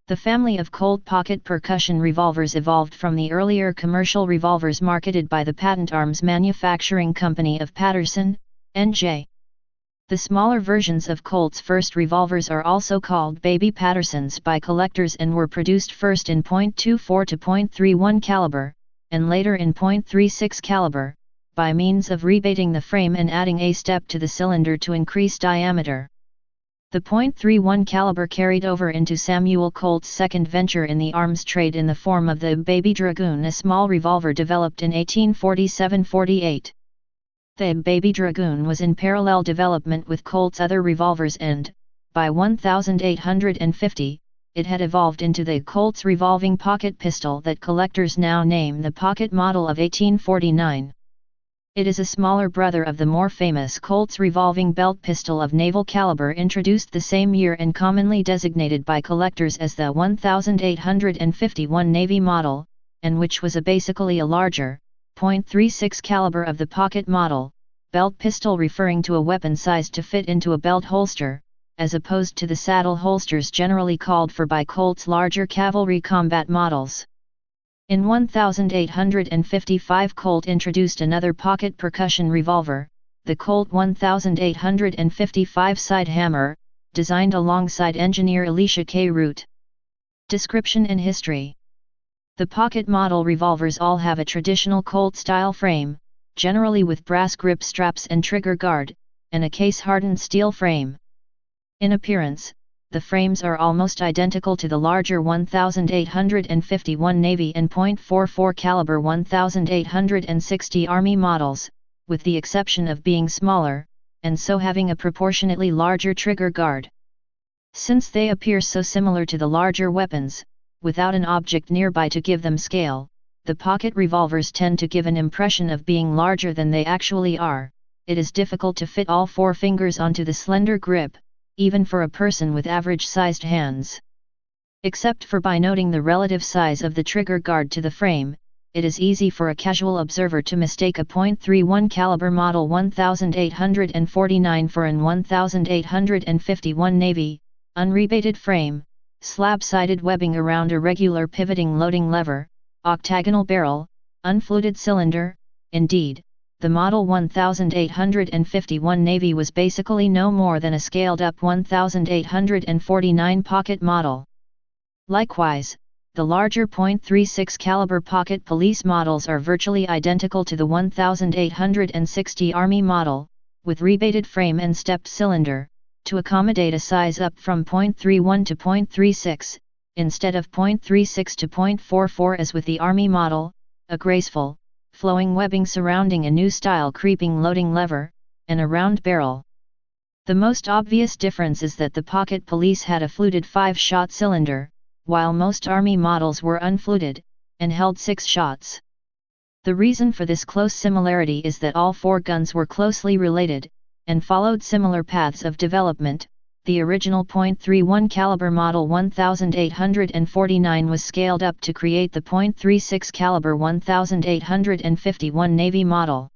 The family of Colt pocket percussion revolvers evolved from the earlier commercial revolvers marketed by the Patent Arms Manufacturing Company of Paterson, N.J. The smaller versions of Colt's first revolvers are also called Baby Pattersons by collectors and were produced first in .24 to .31 caliber, and later in .36 caliber, by means of rebating the frame and adding a step to the cylinder to increase diameter. The .31 caliber carried over into Samuel Colt's second venture in the arms trade in the form of the Baby Dragoon, a small revolver developed in 1847-48. The Baby Dragoon was in parallel development with Colt's other revolvers and, by 1850, it had evolved into the Colt's revolving pocket pistol that collectors now name the Pocket Model of 1849. It is a smaller brother of the more famous Colt's revolving belt pistol of naval caliber introduced the same year and commonly designated by collectors as the 1851 Navy model, and which was basically a larger, .36 caliber of the Pocket Model, belt pistol, referring to a weapon sized to fit into a belt holster, as opposed to the saddle holsters generally called for by Colt's larger cavalry combat models. In 1855 Colt introduced another pocket percussion revolver, the Colt 1855 Side Hammer, designed alongside engineer Elisha K. Root. Description and history. The pocket model revolvers all have a traditional Colt-style frame, generally with brass grip straps and trigger guard, and a case-hardened steel frame. In appearance, the frames are almost identical to the larger 1851 Navy and .44 caliber 1860 Army models, with the exception of being smaller, and so having a proportionately larger trigger guard. Since they appear so similar to the larger weapons, without an object nearby to give them scale, the pocket revolvers tend to give an impression of being larger than they actually are. It is difficult to fit all four fingers onto the slender grip, even for a person with average-sized hands. Except for by noting the relative size of the trigger guard to the frame, it is easy for a casual observer to mistake a .31 caliber Model 1849 for an 1851 Navy, unrebated frame, slab-sided webbing around a regular pivoting loading lever, octagonal barrel, unfluted cylinder. Indeed, the Model 1851 Navy was basically no more than a scaled-up 1849 pocket model. Likewise, the larger .36 caliber pocket police models are virtually identical to the 1860 Army model, with rebated frame and stepped cylinder, to accommodate a size up from .31 to .36, instead of .36 to .44 as with the Army model, a graceful, flowing webbing surrounding a new style creeping loading lever, and a round barrel. The most obvious difference is that the pocket police had a fluted 5-shot cylinder, while most Army models were unfluted, and held 6 shots. The reason for this close similarity is that all 4 guns were closely related, and followed similar paths of development. The original .31 caliber Model 1849 was scaled up to create the .36 caliber 1851 Navy model.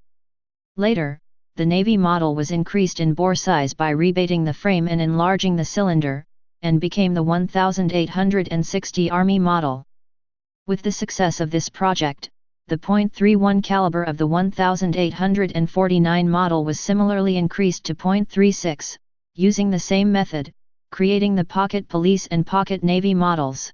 Later, the Navy model was increased in bore size by rebating the frame and enlarging the cylinder, and became the 1860 Army model. With the success of this project, the .31 caliber of the 1849 model was similarly increased to .36. Using the same method, creating the Pocket Police and Pocket Navy models.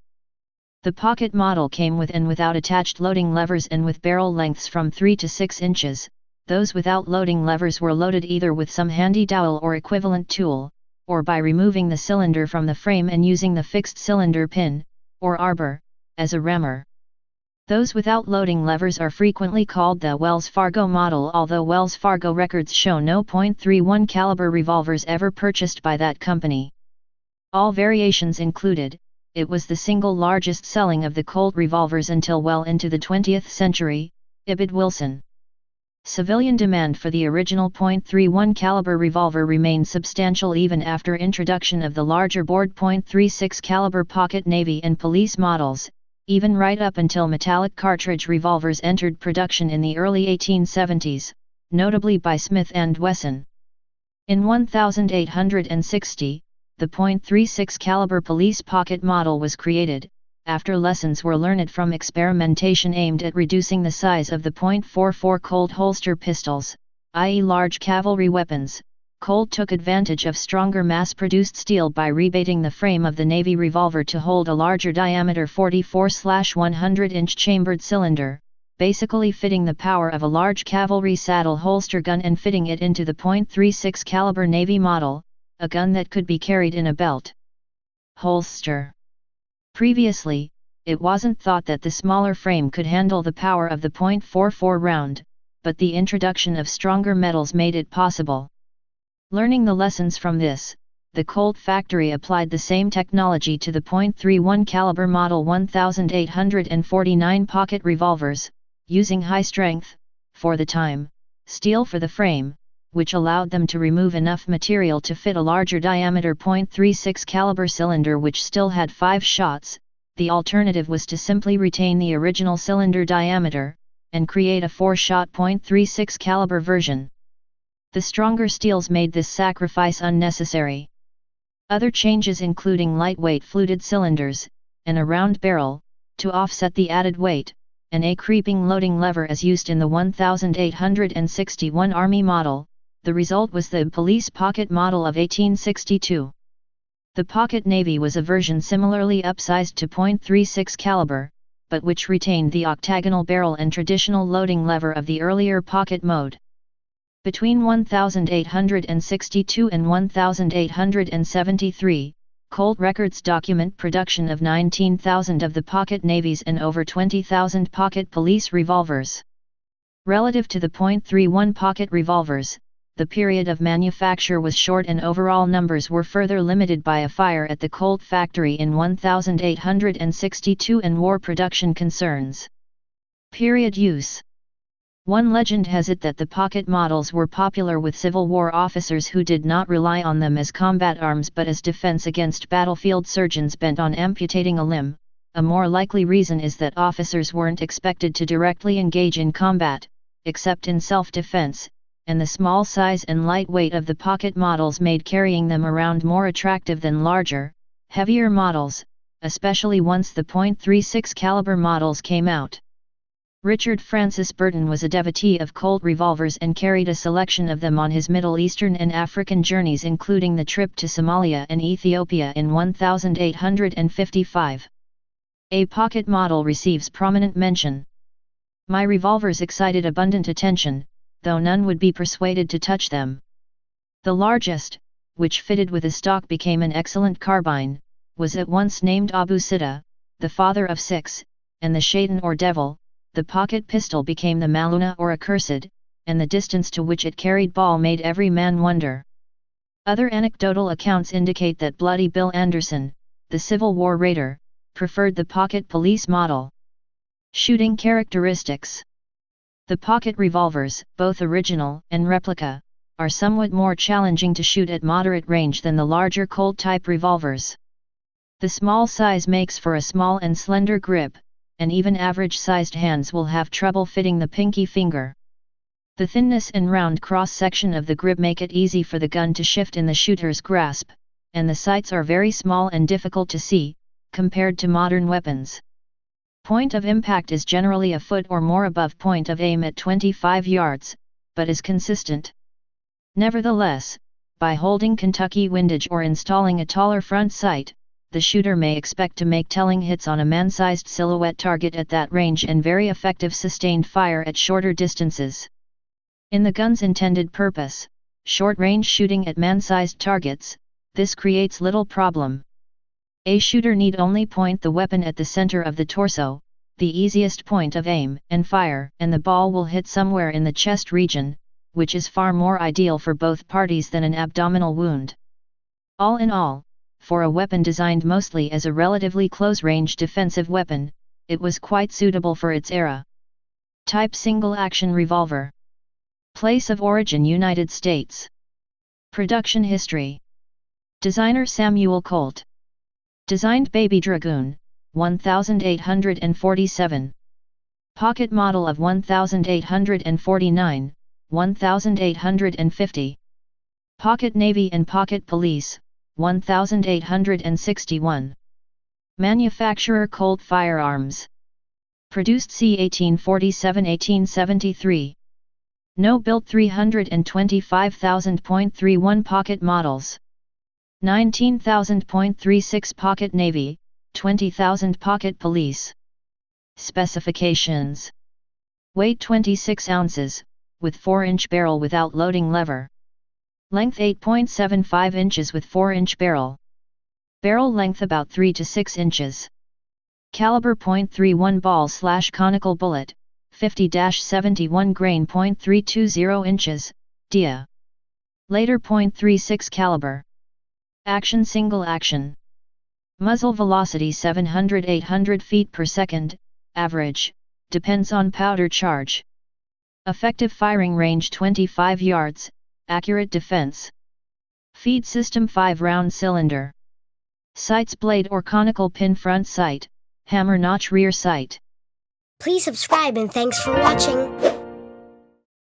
The Pocket model came with and without attached loading levers and with barrel lengths from 3 to 6 inches. Those without loading levers were loaded either with some handy dowel or equivalent tool, or by removing the cylinder from the frame and using the fixed cylinder pin, or arbor, as a rammer. Those without loading levers are frequently called the Wells Fargo model, although Wells Fargo records show no .31 caliber revolvers ever purchased by that company. All variations included, it was the single largest selling of the Colt revolvers until well into the 20th century. Ibid Wilson. Civilian demand for the original .31 caliber revolver remained substantial even after introduction of the larger bored .36 caliber pocket Navy and police models, even right up until metallic cartridge revolvers entered production in the early 1870s, notably by Smith & Wesson. In 1860, the .36 caliber police pocket model was created, after lessons were learned from experimentation aimed at reducing the size of the .44 Colt holster pistols, i.e. large cavalry weapons. Colt took advantage of stronger mass-produced steel by rebating the frame of the Navy revolver to hold a larger diameter 44/100-inch chambered cylinder, basically fitting the power of a large cavalry saddle holster gun and fitting it into the .36 caliber Navy model, a gun that could be carried in a belt holster. Previously, it wasn't thought that the smaller frame could handle the power of the .44 round, but the introduction of stronger metals made it possible. Learning the lessons from this, the Colt factory applied the same technology to the .31 caliber Model 1849 pocket revolvers, using high-strength, for the time, steel for the frame, which allowed them to remove enough material to fit a larger diameter .36 caliber cylinder which still had 5 shots. The alternative was to simply retain the original cylinder diameter, and create a 4-shot .36 caliber version. The stronger steels made this sacrifice unnecessary. Other changes including lightweight fluted cylinders, and a round barrel, to offset the added weight, and a creeping loading lever as used in the 1861 Army model. The result was the police pocket model of 1862. The Pocket Navy was a version similarly upsized to .36 caliber, but which retained the octagonal barrel and traditional loading lever of the earlier pocket mode. Between 1862 and 1873, Colt records document production of 19,000 of the pocket navies and over 20,000 pocket police revolvers. Relative to the .31 pocket revolvers, the period of manufacture was short and overall numbers were further limited by a fire at the Colt factory in 1862 and war production concerns. Period use. One legend has it that the pocket models were popular with Civil War officers who did not rely on them as combat arms but as defense against battlefield surgeons bent on amputating a limb. A more likely reason is that officers weren't expected to directly engage in combat, except in self-defense, and the small size and light weight of the pocket models made carrying them around more attractive than larger, heavier models, especially once the .36 caliber models came out. Richard Francis Burton was a devotee of Colt revolvers and carried a selection of them on his Middle Eastern and African journeys, including the trip to Somalia and Ethiopia in 1855. A pocket model receives prominent mention. My revolvers excited abundant attention, though none would be persuaded to touch them. The largest, which fitted with a stock became an excellent carbine, was at once named Abu Sitta, the father of 6, and the Shaitan or devil. The pocket pistol became the Maluna or accursed, and the distance to which it carried ball made every man wonder. Other anecdotal accounts indicate that Bloody Bill Anderson, the Civil War raider, preferred the pocket police model. Shooting characteristics. The pocket revolvers, both original and replica, are somewhat more challenging to shoot at moderate range than the larger Colt-type revolvers. The small size makes for a small and slender grip, and even average-sized hands will have trouble fitting the pinky finger. The thinness and round cross-section of the grip make it easy for the gun to shift in the shooter's grasp, and the sights are very small and difficult to see, compared to modern weapons. Point of impact is generally a foot or more above point of aim at 25 yards, but is consistent. Nevertheless, by holding Kentucky windage or installing a taller front sight, the shooter may expect to make telling hits on a man-sized silhouette target at that range and very effective sustained fire at shorter distances. In the gun's intended purpose, short-range shooting at man-sized targets, this creates little problem. A shooter need only point the weapon at the center of the torso, the easiest point of aim, and fire, and the ball will hit somewhere in the chest region, which is far more ideal for both parties than an abdominal wound. All in all, for a weapon designed mostly as a relatively close-range defensive weapon, it was quite suitable for its era. Type single-action revolver. Place of origin United States. Production history. Designer Samuel Colt. Designed Baby Dragoon, 1847. Pocket model of 1849, 1850. Pocket Navy and Pocket Police, 1861. Manufacturer Colt Firearms. Produced c. 1847-1873. No built 325,000.31 pocket models. 19,000.36 pocket navy, 20,000 pocket police. Specifications. Weight 26 ounces, with 4-inch barrel without loading lever. Length 8.75 inches with 4-inch barrel. Barrel length about 3 to 6 inches. Caliber .31 ball/conical bullet, 50-71 grain. .320 inches, dia. Later .36 caliber. Action single action. Muzzle velocity 700-800 feet per second, average, depends on powder charge. Effective firing range 25 yards, accurate defense. Feed system 5-round cylinder. Sights blade or conical pin front sight, hammer notch rear sight. Please subscribe and thanks for watching.